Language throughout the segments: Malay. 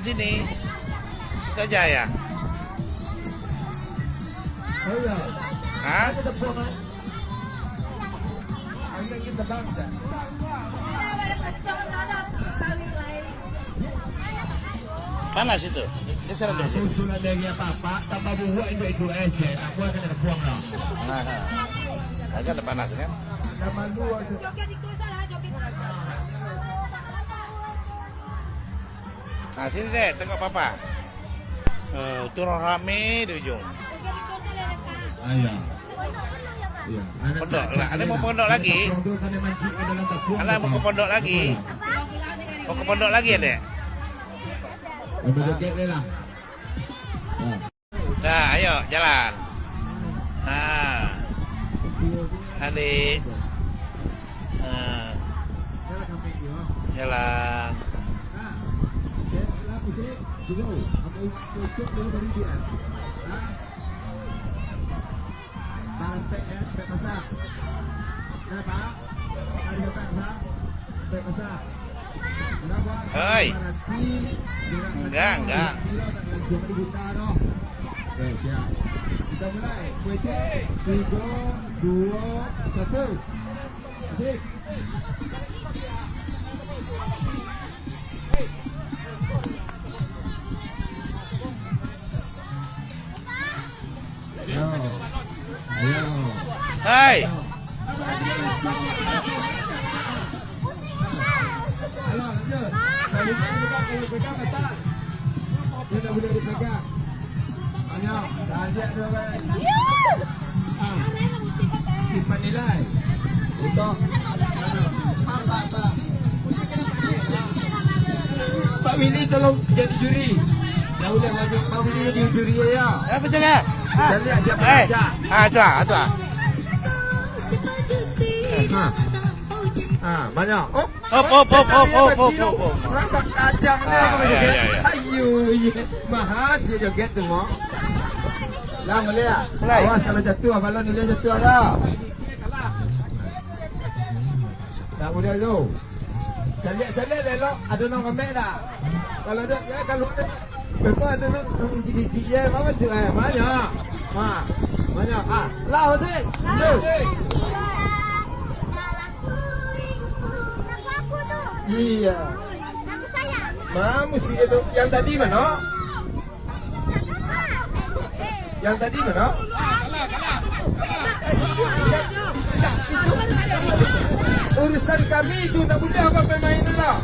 sini. Situ aja ya. Oh iya. Hah? Ada tepungan. Angin kita bangga. Panas itu. Geser deh sini. Susulan dari apa-apa, tambah buah itu aja. Aku akan ada buang lah. Nah, agak ada panas kan? Nama lu aja. Nah sini deh, tengok papa. Turun rame di ujung. Ayah. Iya. Pondok. Ada mau pondok lagi? Ada mau ke pondok lagi? Mau ke pondok lagi ya dek? Udah joget deh lah. Nah, ayo jalan. Nah, adik. Nah, jalan. Hei. Enggak. Oke, siap. Kita mulai. Kuece. 3, 2, 1. Asik. Ayo. Hai. Halo, lanjut. Kalau pegang atas. Tidak boleh dipegang. Ayo, cantik dua guys. Kita nilai. Untuk apa? Pak Willy tolong jadi juri. Dah boleh maju. Pak Willy jadi juri ya. Betul ya? Dan lihat siapa baca. Itu. Banyak. Hop. Nampak kacangnya kalau joget. Ayo, mahal sih joget tu mo. Lah boleh ya? Awas kalau jatuh, balon boleh jatuh ada. Tak boleh tu. Calik lelok, ada nak ambil dah. Kalau ada, ya kalau betul ada nak gigi ya, mana tu banyak. Banyak. Lah Hussein. Iya. Mesti itu yang tadi mana? Yang tadi mana? Itu urusan kami itu nak boleh apa pemain lah.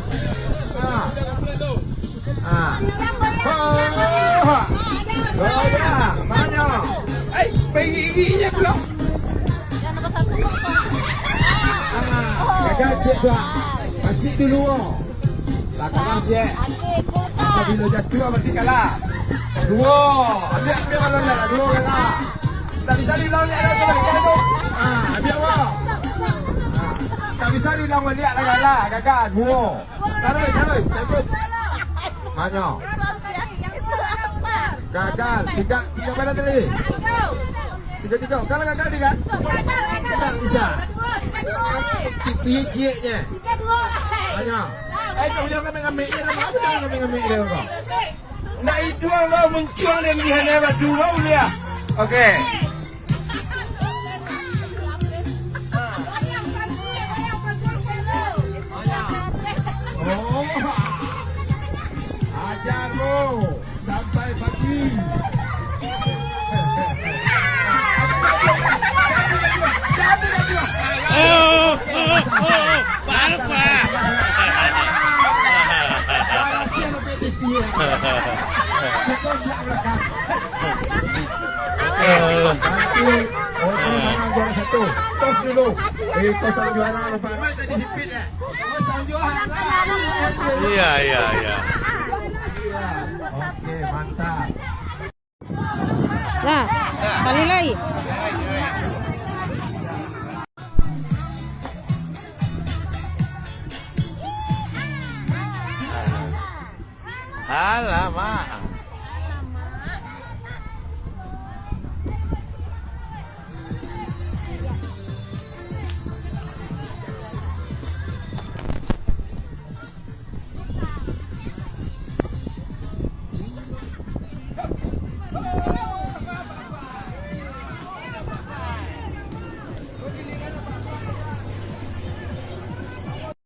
Oh ya, mana? Pergi belum? Gagal cek tu. Pakcik dulu. Tak kalah cek. Bila jatuh berarti kalah. Dua. Ambil balon dah. Dua kalah. Tak bisa diulang lihat dah balik tu. Ambil awak. Tak bisa diulang lihat dah kalah. Gagal. Dua. Taruh. Takut. Mana? Gagal. Tiga pada tadi. Tiga. Kalau gagal tiga. Tak bisa. Piye cieknya? Banyak. Tak boleh ngambil dia dah. Apa dah ngambil dia kau? Nak dua lo muncul yang di hana buat dua boleh. Okey. Ajarmu sampai pagi. Juara satu, tos dulu. Tosan juara lupa. Mana tadi sipit ya? Tosan juara. Iya. Oke, mantap. Lah, kali lagi. Alamak.